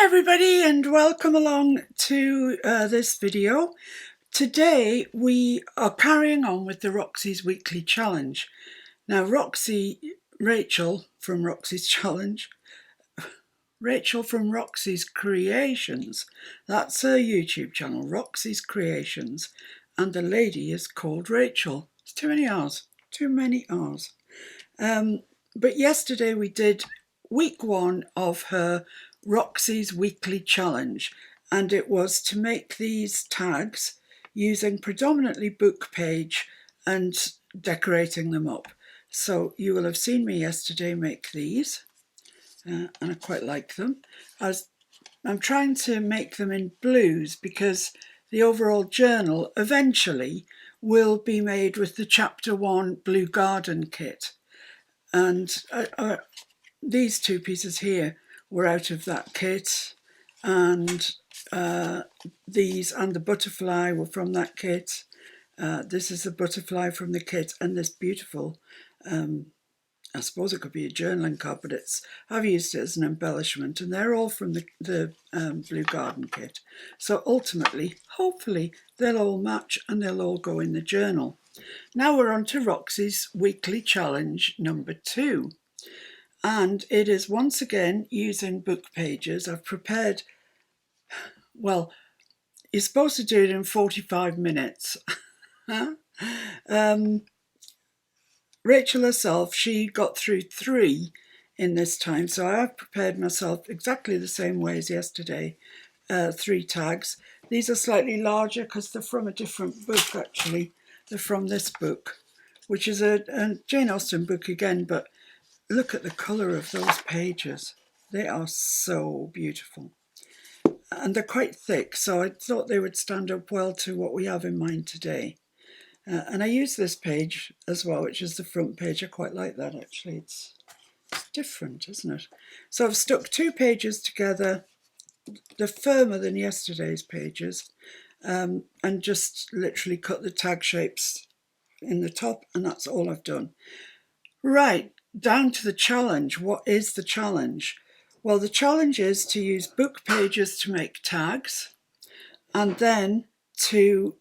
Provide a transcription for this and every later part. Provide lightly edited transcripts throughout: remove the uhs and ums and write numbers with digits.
everybody, and welcome along to this video. Today we are carrying on with the Roxy's Weekly Challenge. Now Rachel from Roxy's Challenge, Rachel from Roxy's Creations, that's her YouTube channel, Roxy's Creations, and the lady is called Rachel. It's too many R's. But yesterday we did week 1 of her Roxy's Weekly Challenge, and it was to make these tags using predominantly book page and decorating them up. So you will have seen me yesterday make these, and I quite like them. I'm trying to make them in blues because the overall journal eventually will be made with the Chapter 1 Blue Garden kit. And these two pieces here were out of that kit, and these and the butterfly were from that kit. This is the butterfly from the kit, and this beautiful, I suppose it could be a journaling card, but I've used it as an embellishment, and they're all from the Blue Garden kit. So ultimately, hopefully, they'll all match and they'll all go in the journal. Now we're on to Roxy's Weekly Challenge number 2. And it is once again using book pages. I've prepared, well, you're supposed to do it in 45 minutes. Rachel herself, she got through 3 in this time. So I have prepared myself exactly the same way as yesterday, 3 tags. These are slightly larger because they're from a different book, actually. They're from this book, which is a Jane Austen book again, but look at the colour of those pages. They are so beautiful. And they're quite thick, so I thought they would stand up well to what we have in mind today. And I use this page as well, which is the front page. I quite like that, actually. It's different, isn't it? So I've stuck 2 pages together. They're firmer than yesterday's pages, and just literally cut the tag shapes in the top, and that's all I've done. Right, down to the challenge. What is the challenge? Well, the challenge is to use book pages to make tags and then to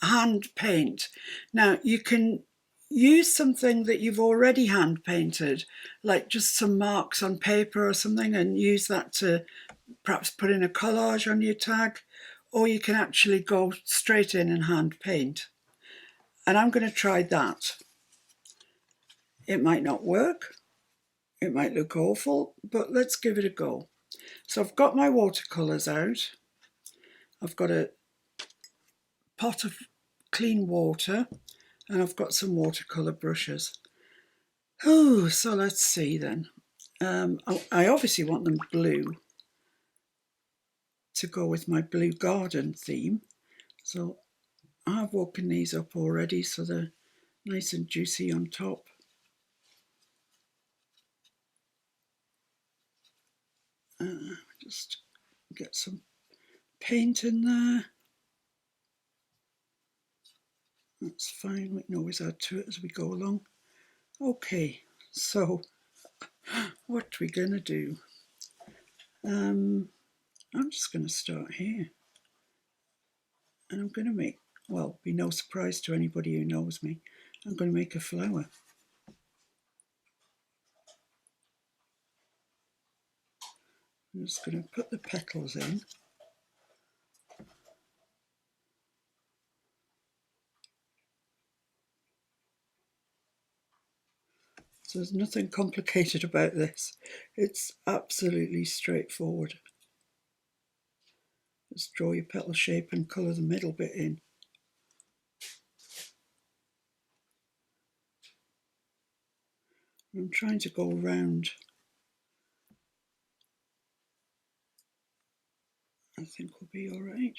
hand paint. Now, you can use something that you've already hand painted, like just some marks on paper or something, and use that to perhaps put in a collage on your tag, or you can actually go straight in and hand paint. And I'm going to try that. It might not work, it might look awful, but let's give it a go. So I've got my watercolours out. I've got a pot of clean water, and I've got some watercolour brushes. Oh, so let's see then. I obviously want them blue to go with my blue garden theme. So I've woken these up already, so they're nice and juicy on top. Just get some paint in there. That's fine, we can always add to it as we go along. Okay, so what are we going to do? I'm just going to start here. And I'm going to make, well, be no surprise to anybody who knows me, I'm going to make a flower. I'm just going to put the petals in. So there's nothing complicated about this. It's absolutely straightforward. Just draw your petal shape and colour the middle bit in. I'm trying to go round. I think we'll be all right.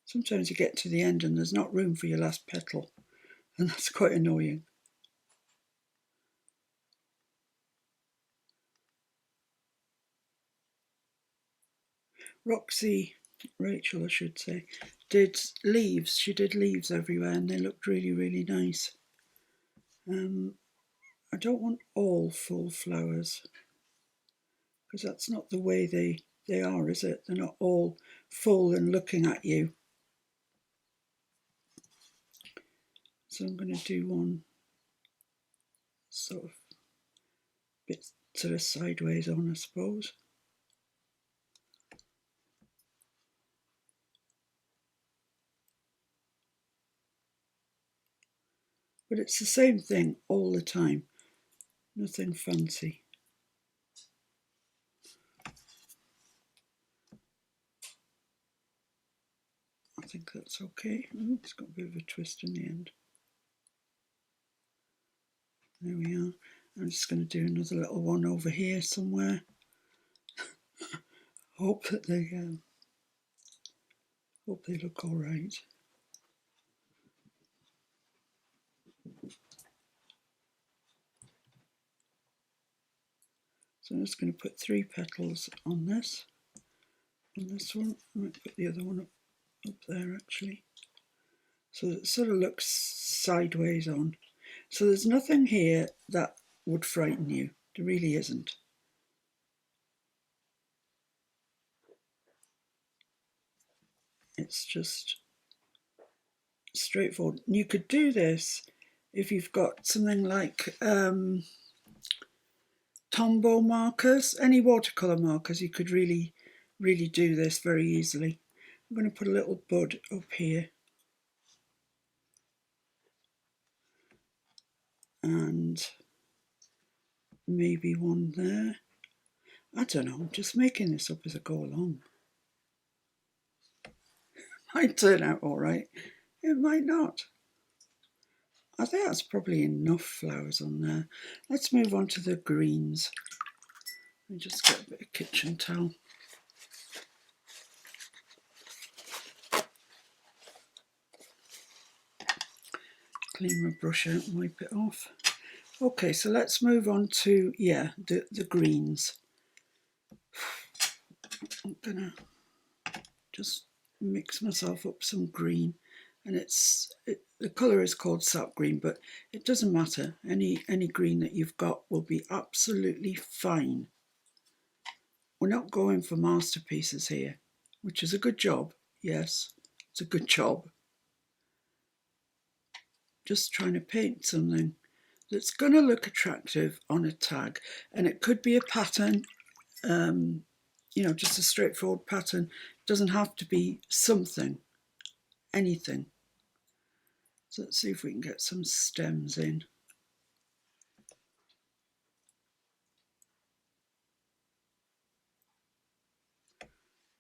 Sometimes you get to the end and there's not room for your last petal, and that's quite annoying. Rachel, I should say, did leaves. She did leaves everywhere, and they looked really, really nice. I don't want all full flowers. because that's not the way they are, is it? They're not all full and looking at you. So I'm going to do one sort of bit sort of sideways on, I suppose. But it's the same thing all the time, nothing fancy. I think that's okay. Oh, it's got a bit of a twist in the end. There we are. I'm just going to do another little one over here somewhere. Hope that they look all right. So I'm just going to put 3 petals on this. On this one, I might put the other one up there actually. So it sort of looks sideways on. So there's nothing here that would frighten you. There really isn't. It's just straightforward. You could do this if you've got something like Tombow markers, any watercolour markers. You could really do this very easily. I'm going to put a little bud up here and maybe one there. I don't know, I'm just making this up as I go along. Might turn out all right, it might not. I think that's probably enough flowers on there. Let's move on to the greens. Let me just get a bit of kitchen towel. Clean my brush out and wipe it off. Okay, so let's move on to, the greens. I'm gonna just mix myself up some green, and the colour is called sap green, but it doesn't matter. Any green that you've got will be absolutely fine. We're not going for masterpieces here, which is a good job. Yes, it's a good job. Just trying to paint something that's going to look attractive on a tag, and it could be a pattern, just a straightforward pattern. It doesn't have to be something, anything. So let's see if we can get some stems in.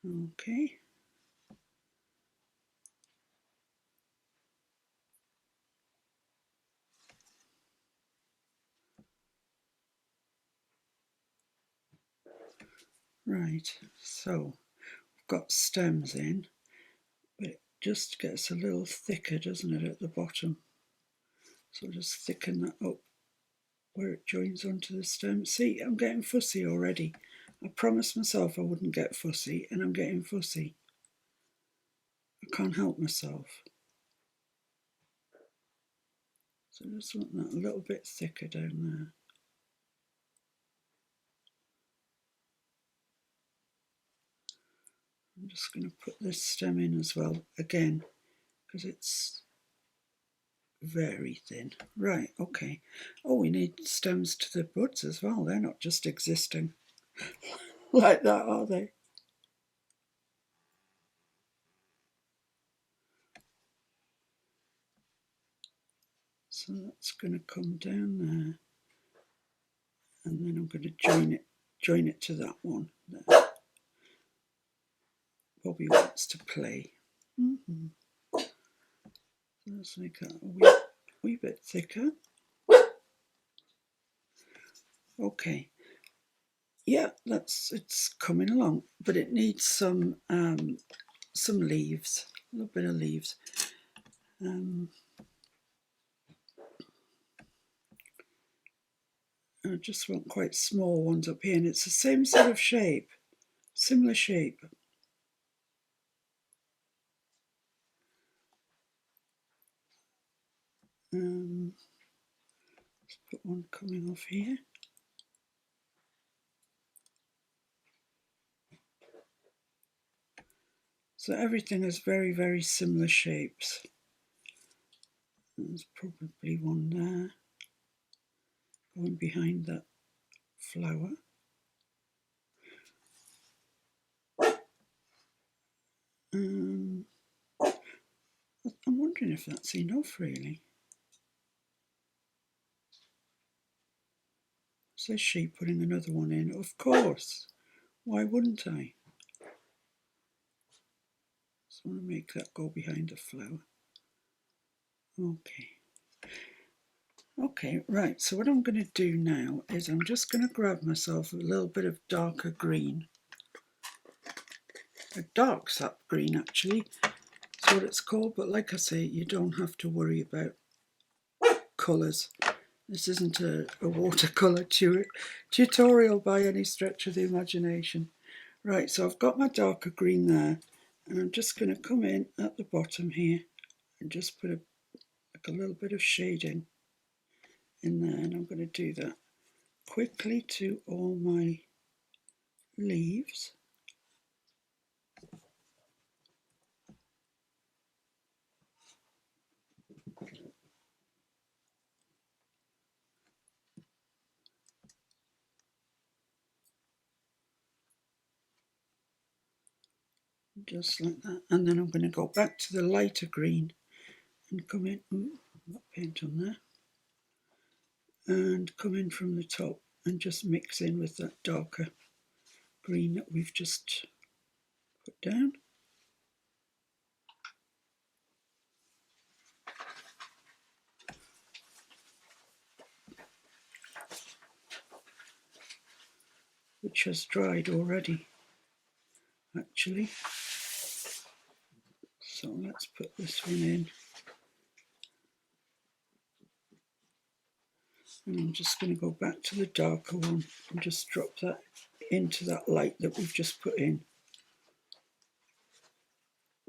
Okay. Right, so we've got stems in, but it just gets a little thicker, doesn't it, at the bottom? So I'll just thicken that up where it joins onto the stem. See, I'm getting fussy already. I promised myself I wouldn't get fussy, and I'm getting fussy. I can't help myself. So I just want that a little bit thicker down there. I'm just going to put this stem in as well, again, because it's very thin. Right, okay. Oh, we need stems to the buds as well. They're not just existing like that, are they? So that's going to come down there, and then I'm going to join it to that one there. Bobby wants to play. So let's make that a wee bit thicker. Okay. Yeah, it's coming along, but it needs some leaves, a little bit of leaves. I just want quite small ones up here, and it's the same sort of shape, similar shape. Let's put one coming off here. So everything is very, very similar shapes. There's probably one there going behind that flower. I'm wondering if that's enough, really. Says she putting another one in. Of course. Why wouldn't I? So I want to make that go behind the flower. Okay. Okay, right. So what I'm going to do now is I'm just going to grab myself a little bit of darker green. A dark sap green, actually. That's what it's called. But like I say, you don't have to worry about colours. This isn't a watercolour tutorial by any stretch of the imagination. Right, so I've got my darker green there, and I'm just going to come in at the bottom here and just put like a little bit of shading in there, and I'm going to do that quickly to all my leaves. Just like that, and then I'm going to go back to the lighter green and come in, got paint on there, and come in from the top and just mix in with that darker green that we've just put down. Which has dried already, actually. So let's put this one in. And I'm just going to go back to the darker one and just drop that into that light that we've just put in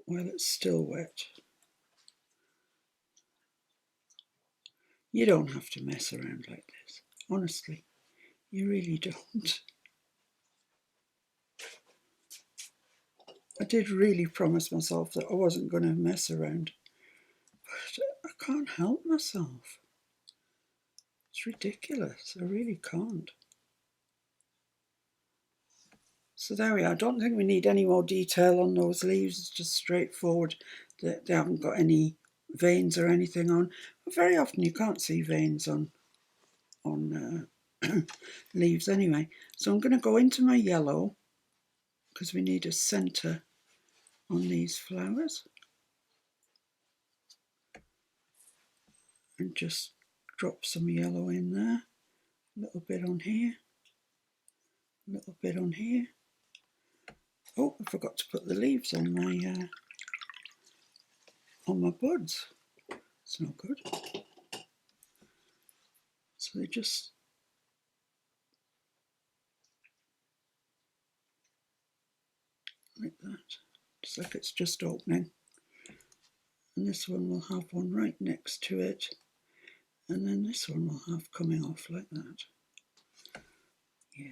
while it's still wet. You don't have to mess around like this, honestly, you really don't. I did really promise myself that I wasn't going to mess around, but I can't help myself. It's ridiculous, I really can't. So there we are. I don't think we need any more detail on those leaves. It's just straightforward. They haven't got any veins or anything on. But very often you can't see veins on leaves anyway. So I'm going to go into my yellow because we need a centre on these flowers. And just drop some yellow in there. A little bit on here. A little bit on here. Oh, I forgot to put the leaves on my buds. It's not good. So they just like that, just like it's just opening. And this one will have one right next to it, and then this one will have coming off like that. Yeah,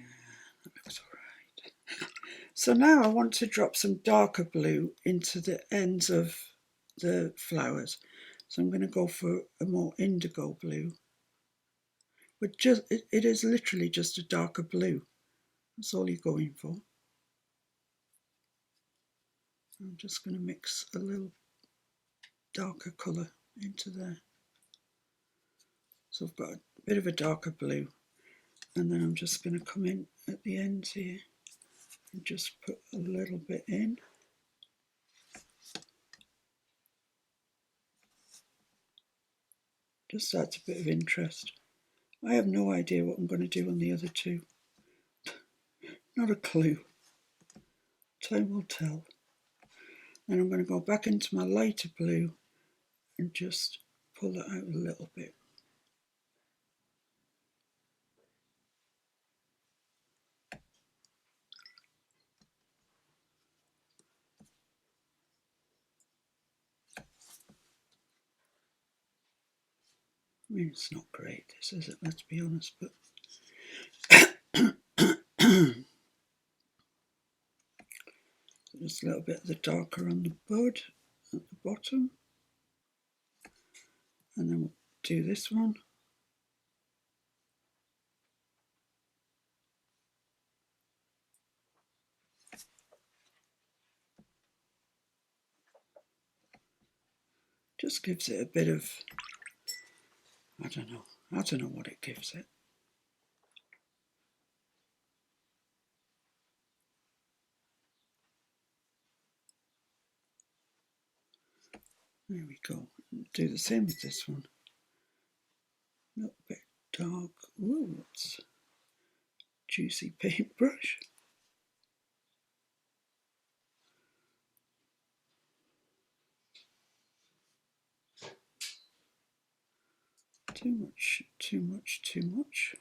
that looks all right. So now I want to drop some darker blue into the ends of the flowers. So I'm going to go for a more indigo blue. But just it is literally just a darker blue. That's all you're going for. I'm just going to mix a little darker colour into there. So I've got a bit of a darker blue, and then I'm just going to come in at the ends here and just put a little bit in. Just adds a bit of interest. I have no idea what I'm going to do on the other two. Not a clue. Time will tell. Then I'm going to go back into my lighter blue and just pull that out a little bit. I mean, it's not great, this, is it? Let's be honest, but Just a little bit of the darker on the bud at the bottom. And then we'll do this one. Just gives it a bit of, I don't know what it gives it. There we go. Do the same with this one. A little bit dark. Ooh, it's juicy paintbrush. Too much, too much, too much.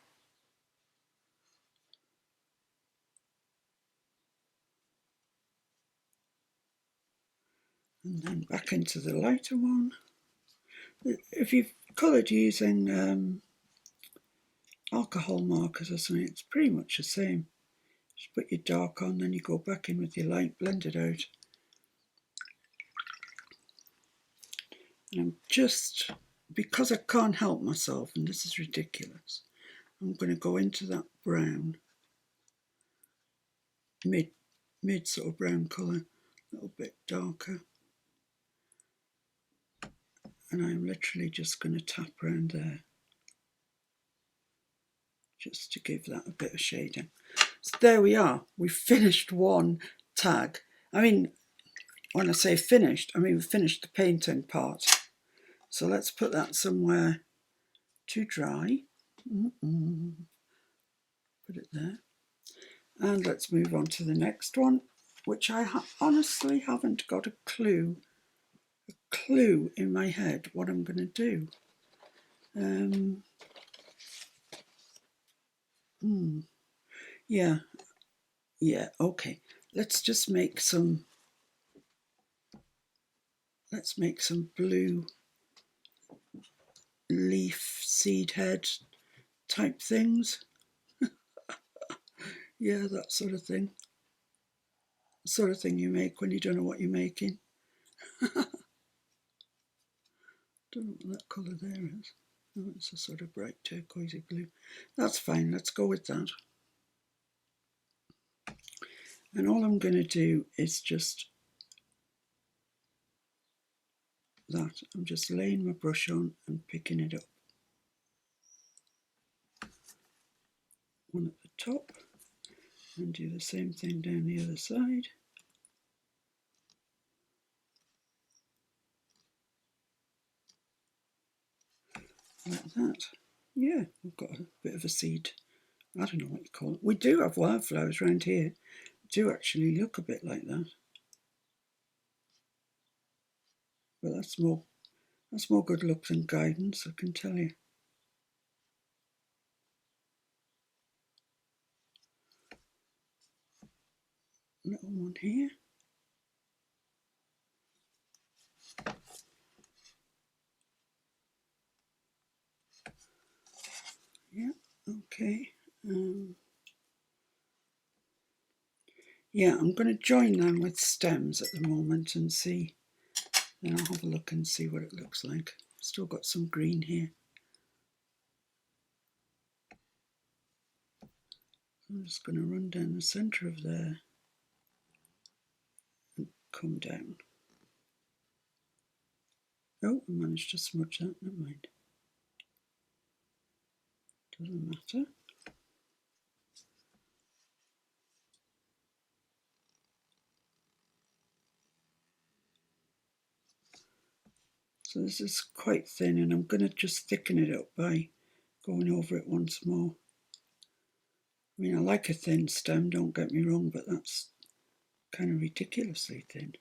And then back into the lighter one. If you've coloured using alcohol markers or something, it's pretty much the same. Just put your dark on, then you go back in with your light, blend it out. And I'm just, because I can't help myself, and this is ridiculous, I'm going to go into that brown, mid sort of brown colour, a little bit darker. And I'm literally just going to tap around there, just to give that a bit of shading. So there we are, we've finished one tag. I mean, when I say finished, I mean we've finished the painting part. So let's put that somewhere to dry. Put it there. And let's move on to the next one, which I honestly haven't got a clue in my head what I'm going to do. Yeah, okay. Let's just make some, blue leaf seed head type things. Yeah, that sort of thing. The sort of thing you make when you don't know what you're making. Don't know what that colour there is. Oh, it's a sort of bright turquoisey blue. That's fine, let's go with that. And all I'm going to do is just that. I'm just laying my brush on and picking it up. One at the top, and do the same thing down the other side. Like that. Yeah, we've got a bit of a seed. I don't know what you call it. We do have wildflowers around here. Do actually look a bit like that. But that's more good luck than guidance, I can tell you. Little one here. Yeah, okay. Yeah, I'm going to join them with stems at the moment and see. Then I'll have a look and see what it looks like. Still got some green here. I'm just going to run down the centre of there and come down. Oh, I managed to smudge that, never mind. Doesn't matter. So this is quite thin, and I'm going to just thicken it up by going over it once more. I mean, I like a thin stem, don't get me wrong, but that's kind of ridiculously thin.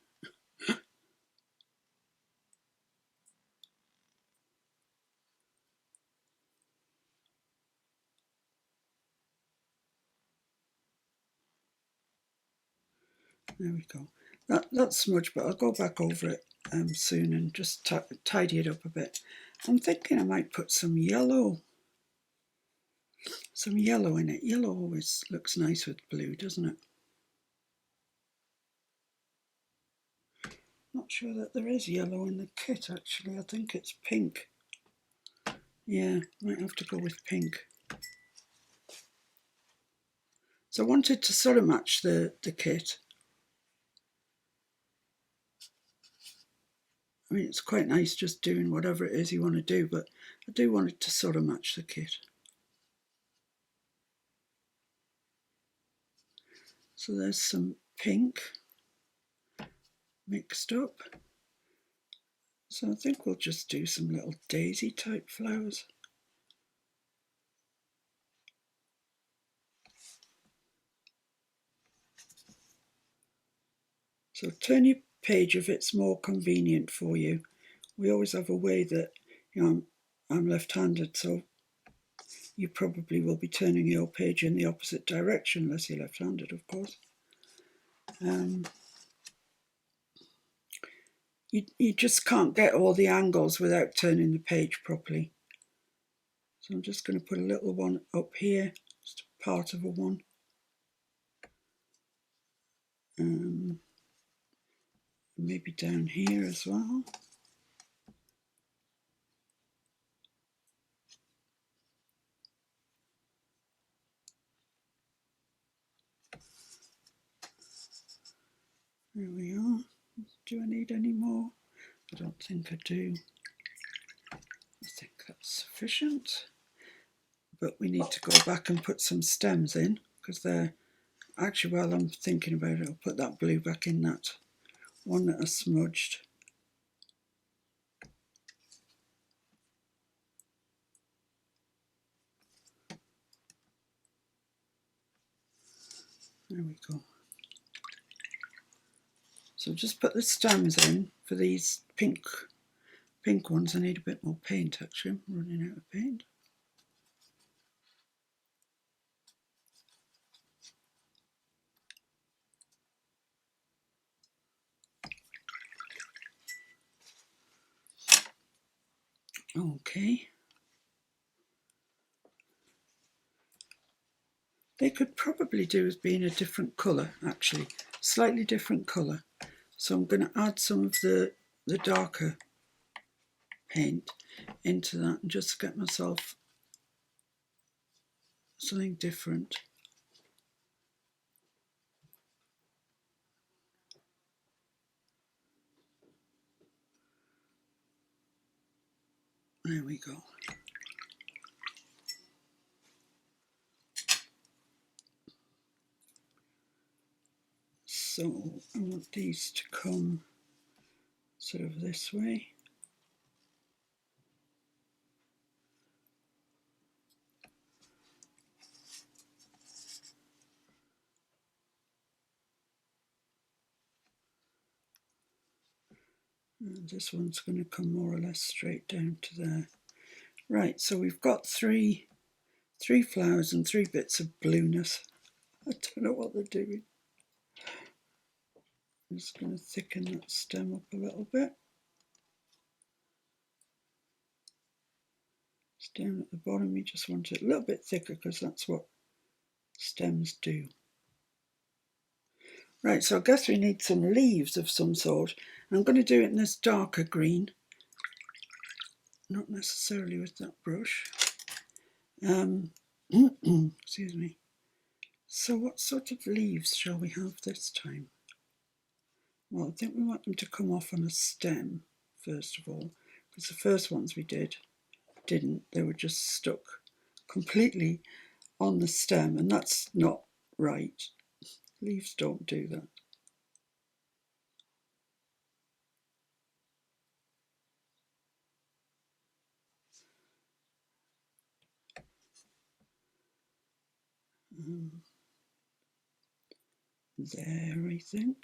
There we go. That's smudge, but I'll go back over it soon and just tidy it up a bit. I'm thinking I might put some yellow in it. Yellow always looks nice with blue, doesn't it? Not sure that there is yellow in the kit actually. I think it's pink. Yeah, might have to go with pink. So I wanted to sort of match the kit. I mean, it's quite nice just doing whatever it is you want to do, but I do want it to sort of match the kit. So there's some pink mixed up. So I think we'll just do some little daisy type flowers. So turn your page if it's more convenient for you. We always have a way that, you know, I'm left-handed, so you probably will be turning your page in the opposite direction unless you're left-handed, of course. You just can't get all the angles without turning the page properly. So I'm just going to put a little one up here, just part of a one. Maybe down here as well. There we are. Do I need any more? I don't think I do. I think that's sufficient. But we need to go back and put some stems in, because they're actually, while I'm thinking about it, I'll put that blue back in that one that I smudged. There we go. So just put the stems in for these pink ones. I need a bit more paint actually. I'm running out of paint. Okay. They could probably do as being a different colour actually, slightly different colour. So I'm going to add some of the darker paint into that and just get myself something different. There we go. So I want these to come sort of this way. And this one's going to come more or less straight down to there. Right, so we've got three flowers and 3 bits of blueness. I don't know what they're doing. I'm just going to thicken that stem up a little bit. It's down at the bottom, you just want it a little bit thicker because that's what stems do. Right, so I guess we need some leaves of some sort. I'm going to do it in this darker green, not necessarily with that brush. Excuse me. So what sort of leaves shall we have this time? Well, I think we want them to come off on a stem, first of all, because the first ones we didn't. They were just stuck completely on the stem, and that's not right. Leaves don't do that. There, I think.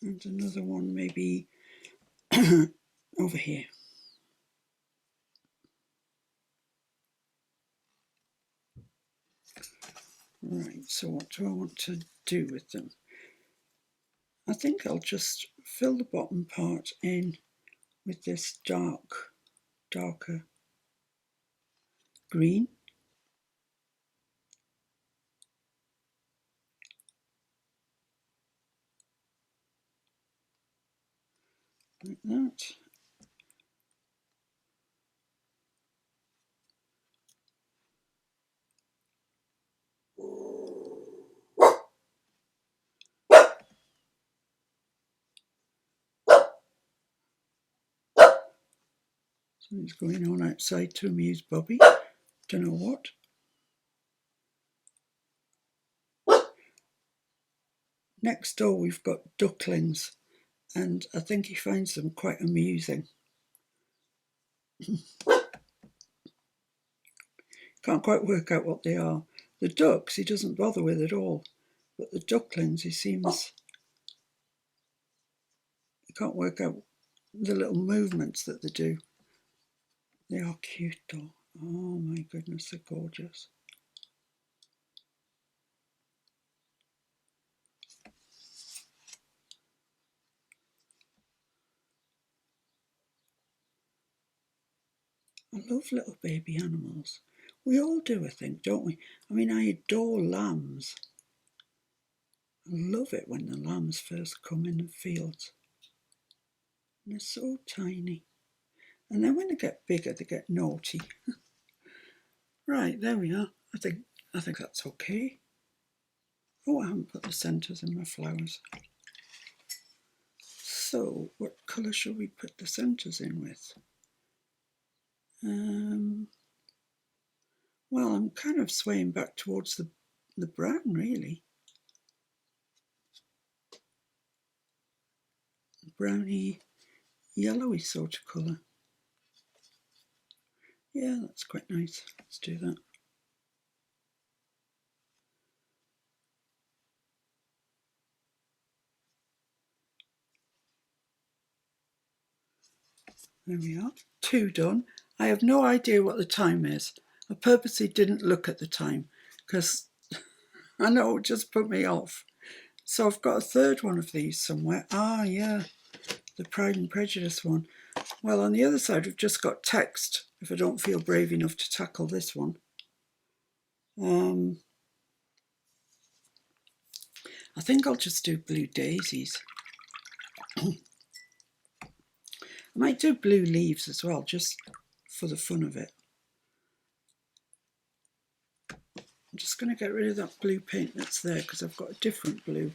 And another one maybe over here. Right, so what do I want to do with them? I think I'll just fill the bottom part in with this darker green. like that. Something's going on outside to amuse Bobby. Don't know what. Next door we've got ducklings, and I think he finds them quite amusing. Can't quite work out what they are. The ducks he doesn't bother with at all, but the ducklings he seems... He can't work out the little movements that they do. They are cute though. Oh my goodness, they're gorgeous. I love little baby animals. We all do, I think, don't we? I mean, I adore lambs. I love it when the lambs first come in the fields. And they're so tiny. And then when they get bigger, they get naughty. Right, there we are. I think that's okay. Oh, I haven't put the centres in my flowers. So, what colour shall we put the centres in with? Well, I'm kind of swaying back towards the brown, really. Browny, yellowy sort of colour. Yeah, that's quite nice. Let's do that. There we are. 2 done. I have no idea what the time is. I purposely didn't look at the time because I know it would just put me off. So I've got a third one of these somewhere. Ah, yeah, the Pride and Prejudice one. Well, on the other side, we've just got text, if I don't feel brave enough to tackle this one. I think I'll just do blue daisies. I might do blue leaves as well, just for the fun of it. I'm just going to get rid of that blue paint that's there because I've got a different blue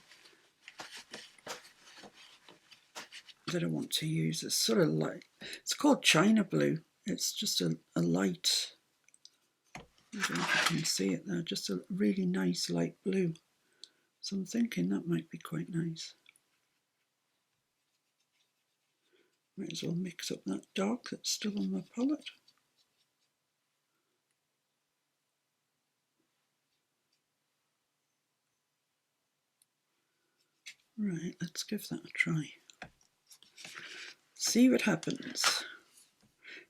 that I want to use. It's sort of light. It's called China blue. It's just a light, I don't know if you can see it there, just a really nice light blue. So I'm thinking that might be quite nice. Might as well mix up that dark that's still on my palette. Right, let's give that a try. See what happens.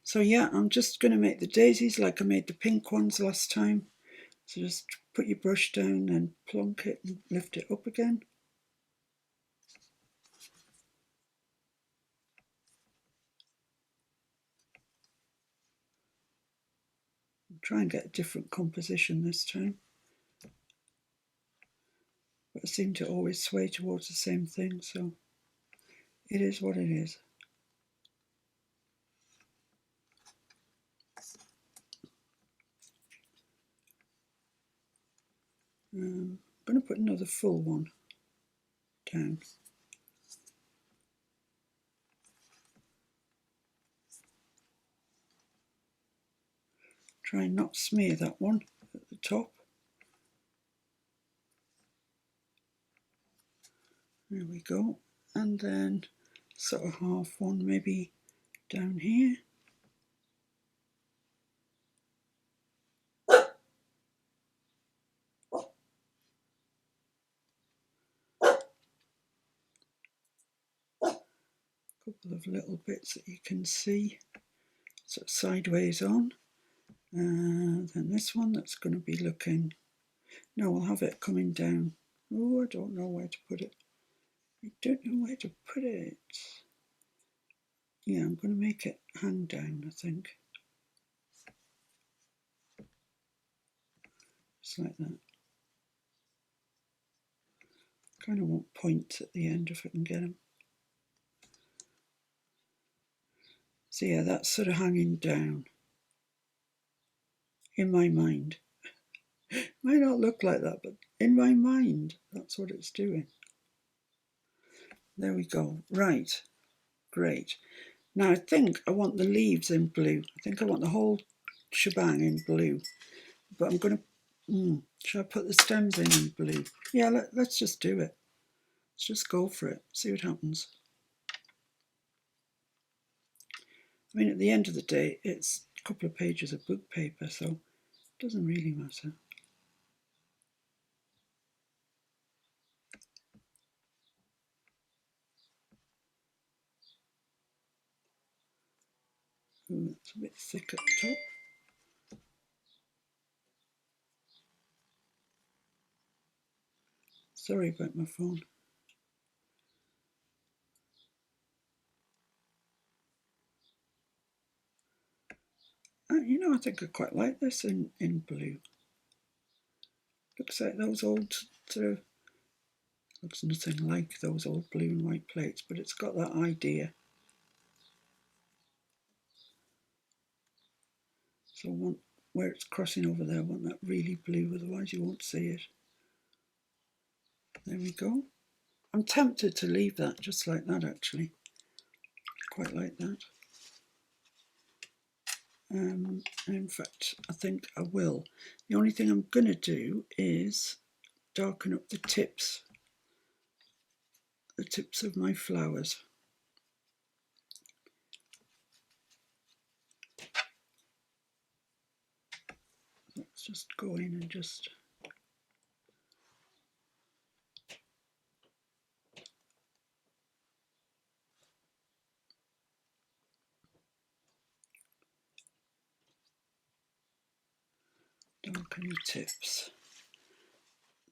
So yeah, I'm just going to make the daisies like I made the pink ones last time. So just put your brush down and plonk it and lift it up again. I'll try and get a different composition this time. But I seem to always sway towards the same thing, so it is what it is. I'm going to put another full one down. Try and not smear that one at the top. There we go. And then sort of half one maybe down here. Couple of little bits that you can see sort of sideways on. And then this one that's going to be looking, no, we'll have it coming down. Oh, I don't know where to put it. I don't know where to put it. Yeah, I'm going to make it hang down, I think. Just like that. Kind of want points at the end if I can get them. So yeah, that's sort of hanging down in my mind. Might not look like that, but in my mind, that's what it's doing. There we go. Right, great. Now I think I want the leaves in blue. I think I want the whole shebang in blue. But I'm going to, should I put the stems in blue? Yeah, let's just do it. Let's just go for it, see what happens. I mean, at the end of the day, it's a couple of pages of book paper, so it doesn't really matter. Ooh, it's a bit thick at the top. Sorry about my phone. You know, I think I quite like this in blue. Looks like those old sort of, looks nothing like those old blue and white plates, but it's got that idea. So I want, where it's crossing over there, I want that really blue, otherwise you won't see it. There we go. I'm tempted to leave that just like that, actually. Quite like that. In fact, I think I will. The only thing I'm going to do is darken up the tips of my flowers. Let's just go in and just darken the tips.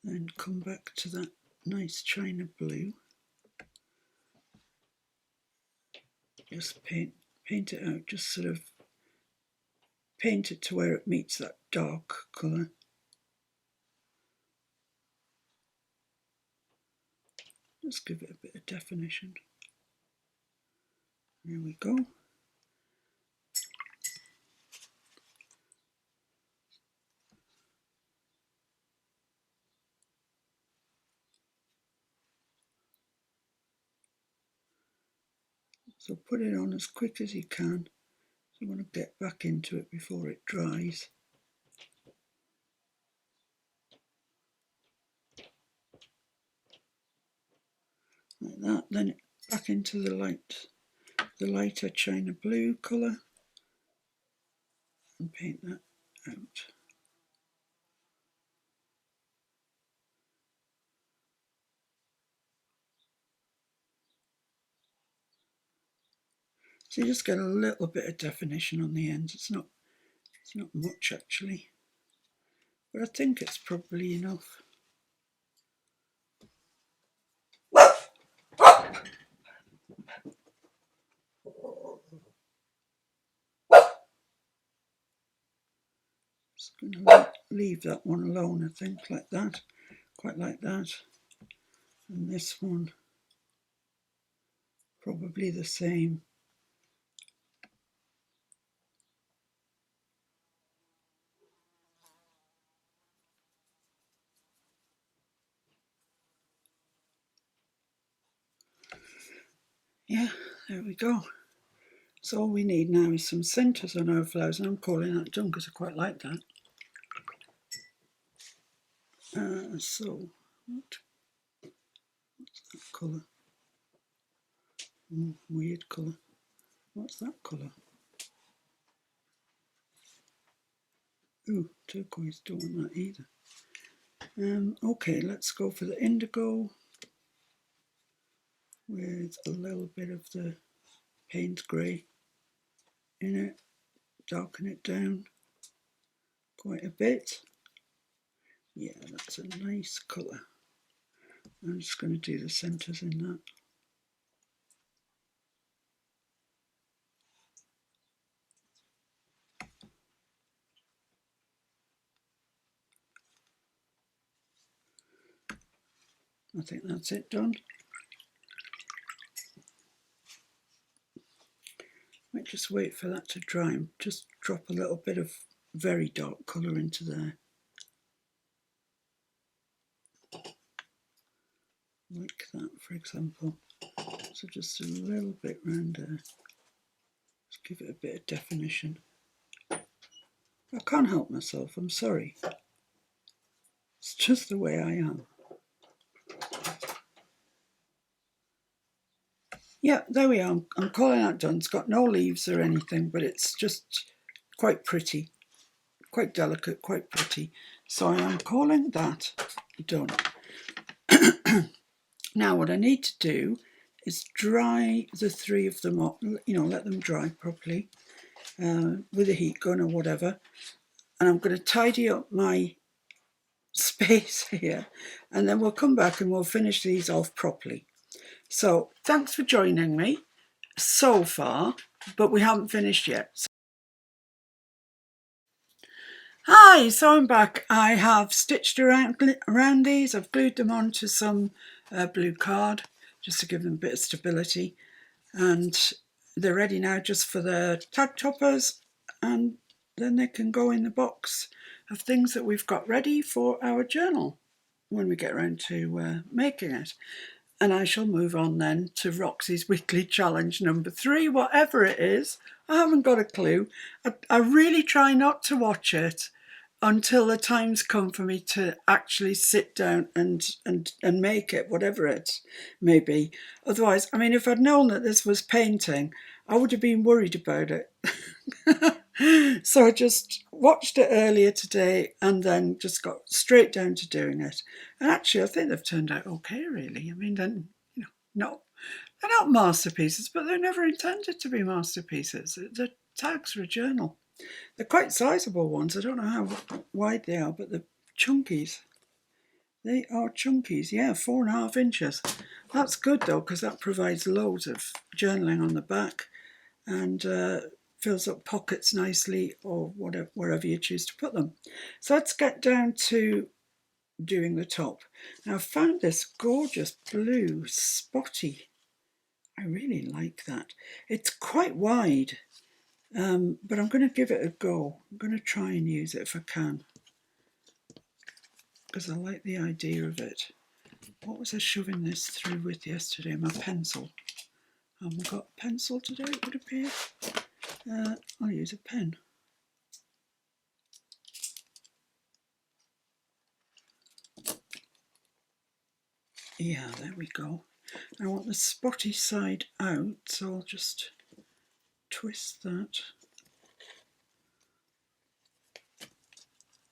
Then come back to that nice china blue. Just paint it out, just sort of paint it to where it meets that dark colour. Just give it a bit of definition. There we go. So put it on as quick as you can. You want to get back into it before it dries. Like that, then back into the lighter china blue colour and paint that out. So you just get a little bit of definition on the ends. It's not much actually, but I think it's probably enough. Just going to leave that one alone, I think, like that, quite like that. And this one, probably the same. Yeah, there we go. So all we need now is some centres on our flowers, and I'm calling that done because I quite like that. So, what's that colour? Weird colour. What's that colour? Ooh, turquoise, don't want that either. Okay, let's go for the indigo with a little bit of the Payne's grey in it. Darken it down quite a bit. Yeah, that's a nice colour. I'm just going to do the centres in that. I think that's it done. Might just wait for that to dry and just drop a little bit of very dark colour into there. Like that, for example. So just a little bit round there. Just give it a bit of definition. I can't help myself, I'm sorry. It's just the way I am. Yeah, there we are. I'm calling that done. It's got no leaves or anything, but it's just quite pretty. Quite delicate, quite pretty. So I am calling that done. Now what I need to do is dry the three of them up, let them dry properly with a heat gun or whatever. And I'm going to tidy up my space here, and then we'll come back and we'll finish these off properly. So thanks for joining me so far, but we haven't finished yet. Hi, so I'm back. I have stitched around these. I've glued them onto some blue card just to give them a bit of stability, and they're ready now just for the tag toppers, and then they can go in the box of things that we've got ready for our journal when we get around to making it. And I shall move on then to Roxy's weekly challenge number 3, whatever it is. I haven't got a clue. I really try not to watch it until the time's come for me to actually sit down and make it, whatever it may be. Otherwise, I mean, if I'd known that this was painting, I would have been worried about it. So I just watched it earlier today and then just got straight down to doing it. And actually, I think they've turned out okay, really. I mean, they're not masterpieces, but they're never intended to be masterpieces. The tags for a journal. They're quite sizable ones. I don't know how wide they are, but they're chunkies. They are chunkies, yeah, 4.5 inches. That's good though, because that provides loads of journaling on the back and fills up pockets nicely, or whatever, wherever you choose to put them. So let's get down to doing the top. Now I've found this gorgeous blue spotty. I really like that. It's quite wide, but I'm going to give it a go. I'm going to try and use it if I can, because I like the idea of it. What was I shoving this through with yesterday? My pencil. I haven't got a pencil today, it would appear. I'll use a pen. Yeah, there we go. I want the spotty side out, so I'll just twist that.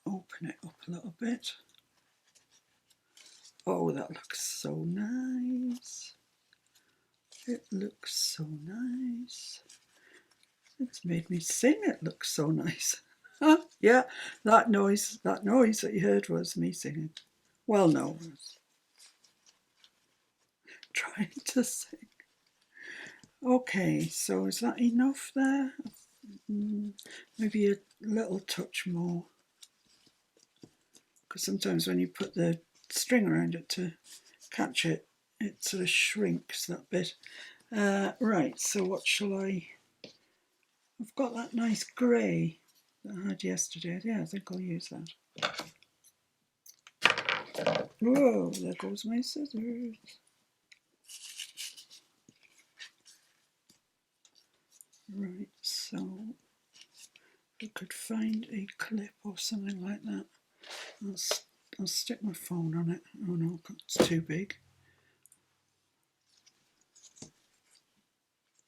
Open it up a little bit. Oh, that looks so nice. It looks so nice. It's made me sing. It looks so nice. Yeah, that noise that you heard was me singing. Well, no, I was trying to sing. Okay, so is that enough there? Maybe a little touch more, because sometimes when you put the string around it to catch it, it sort of shrinks that bit. Right, so what shall I... I've got that nice grey that I had yesterday. Yeah, I think I'll use that. Whoa, there goes my scissors. Right, so I could find a clip or something like that. I'll stick my phone on it. Oh no, it's too big.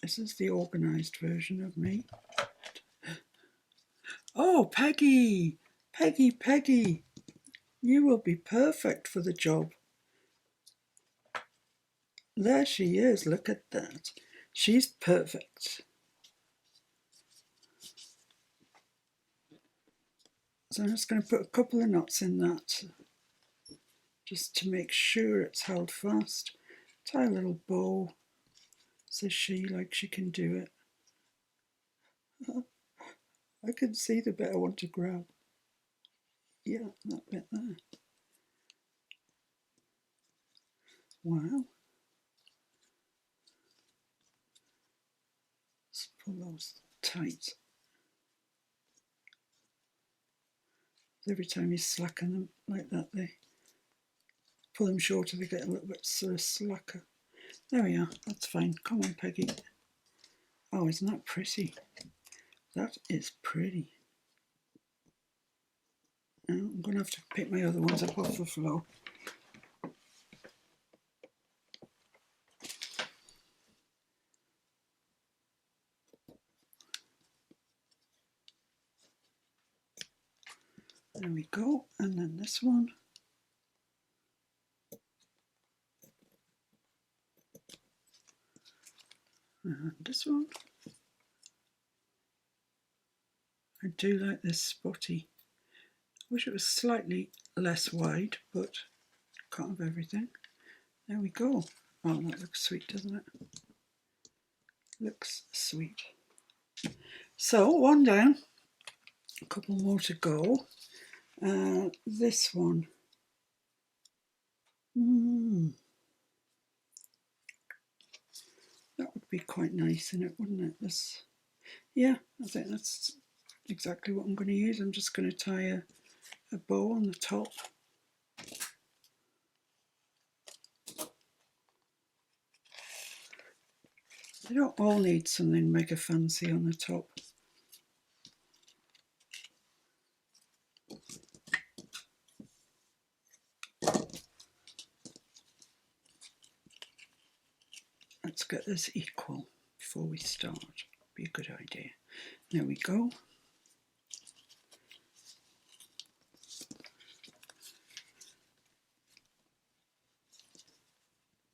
This is the organised version of me. Oh, Peggy! Peggy, Peggy! You will be perfect for the job. There she is, look at that. She's perfect. So I'm just going to put a couple of knots in that, just to make sure it's held fast. Tie a little bow, says she, like she can do it. I can see the bit I want to grab. Yeah, that bit there. Wow. Let's pull those tight. Every time you slacken them like that, they pull them shorter, they get a little bit sort of slacker. There we are, that's fine. Come on, Peggy. Oh, isn't that pretty? That is pretty. Now, I'm going to have to pick my other ones up off the floor. There we go, and then this one. And this one. I do like this spotty. Wish it was slightly less wide, but can't have everything. There we go. Oh, that looks sweet, doesn't it? Looks sweet. So, one down. A couple more to go. This one. That would be quite nice in it, wouldn't it? This, yeah, I think that's exactly what I'm going to use. I'm just going to tie a bow on the top. They don't all need something mega fancy on the top. Let's get this equal before we start. Be a good idea. There we go.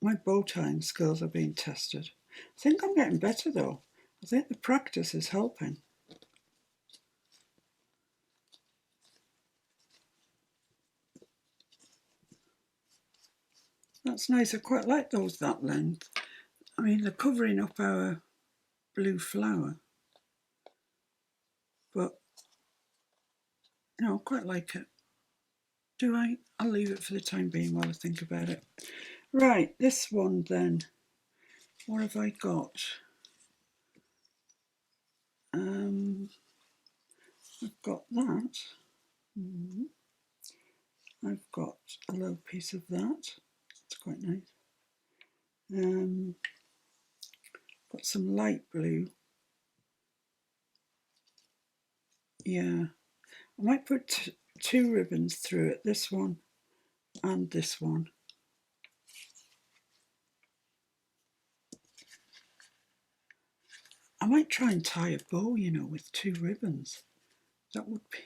My bow tying skills are being tested. I think I'm getting better though. I think the practice is helping. That's nice. I quite like those that length. I mean, they're covering up our blue flower, but no, I quite like it. Do I? I'll leave it for the time being while I think about it. Right, this one then. What have I got? I've got that. I've got a little piece of that. It's quite nice. Got some light blue. Yeah, I might put two ribbons through it, this one and this one. I might try and tie a bow, you know, with two ribbons. That would be,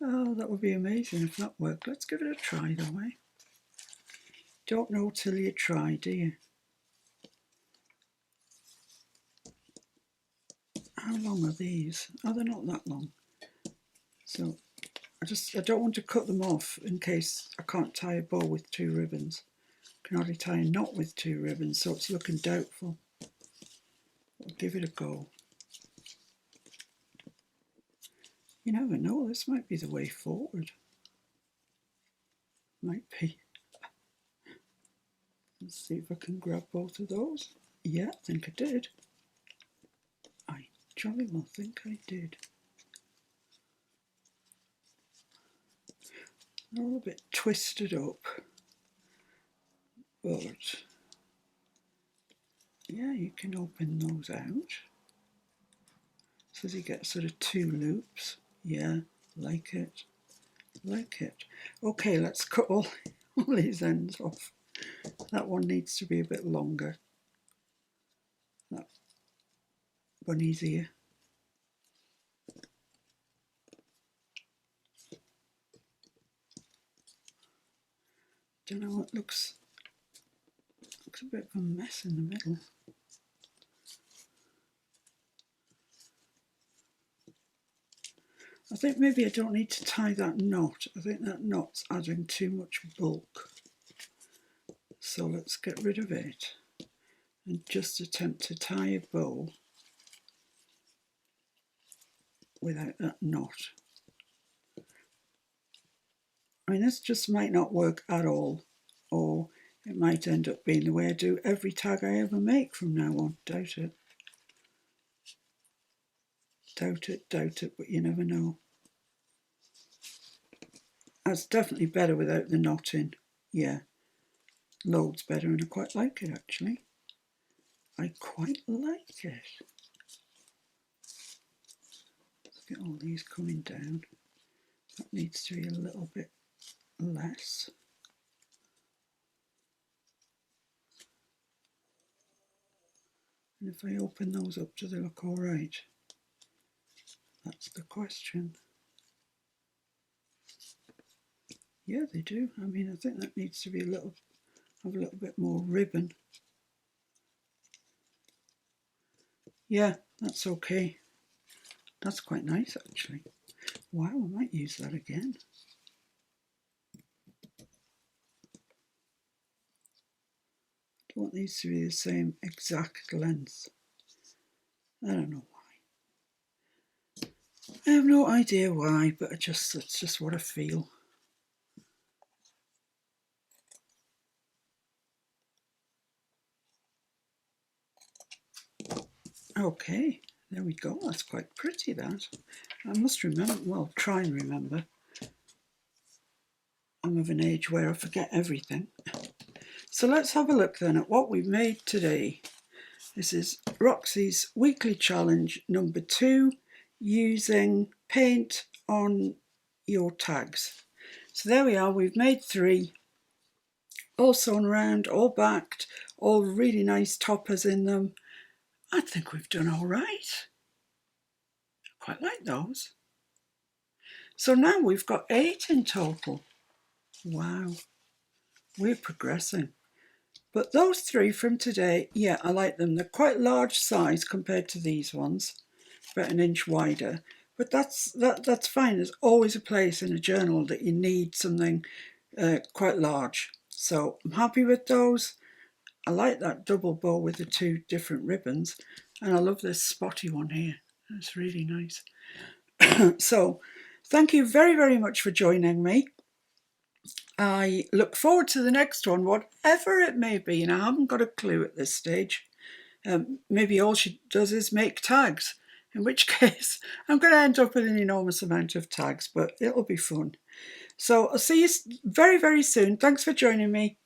oh, that would be amazing if that worked. Let's give it a try though, eh? Don't know till you try, do you? How long are these? Oh, they're not that long. So I don't want to cut them off in case I can't tie a bow with two ribbons. I can hardly tie a knot with two ribbons, so it's looking doubtful. I'll give it a go. You never know, this might be the way forward. Might be. Let's see if I can grab both of those. Yeah, I think I did. I jolly well think I did. They're all a bit twisted up, but yeah, you can open those out. So you get sort of two loops. Yeah, like it, like it. Okay, let's cut all these ends off. That one needs to be a bit longer. That bunny's ear. Don't know, it looks a bit of a mess in the middle. I think maybe I don't need to tie that knot. I think that knot's adding too much bulk. So let's get rid of it and just attempt to tie a bow without that knot. I mean, this just might not work at all, or it might end up being the way I do every tag I ever make from now on. Doubt it. Doubt it, but you never know. That's definitely better without the knot in. Yeah, loads better, and I quite like it actually. I quite like it. Let's get all these coming down. That needs to be a little bit less. And if I open those up, do they look all right? That's the question. Yeah, they do. I mean, I think that needs to be have a little bit more ribbon. Yeah, that's okay. That's quite nice, actually. Wow, I might use that again. I want these to be the same exact length. I don't know why. I have no idea why, but it's just what I feel. Okay, there we go. That's quite pretty, that. I must remember, well, try and remember. I'm of an age where I forget everything. So let's have a look then at what we've made today. This is Roxy's weekly challenge number 2, using paint on your tags. So there we are, we've made 3, all sewn around, all backed, all really nice toppers in them. I think we've done all right. I quite like those. So now we've got 8 in total. Wow, we're progressing. But those 3 from today, yeah, I like them. They're quite large size compared to these ones, about 1 inch wider. But that's fine. There's always a place in a journal that you need something quite large. So I'm happy with those. I like that double bow with the 2 different ribbons. And I love this spotty one here. That's really nice. So thank you very, very much for joining me. I look forward to the next one, whatever it may be, and I haven't got a clue at this stage. Maybe all she does is make tags, in which case I'm going to end up with an enormous amount of tags, but it'll be fun. So I'll see you very, very soon. Thanks for joining me.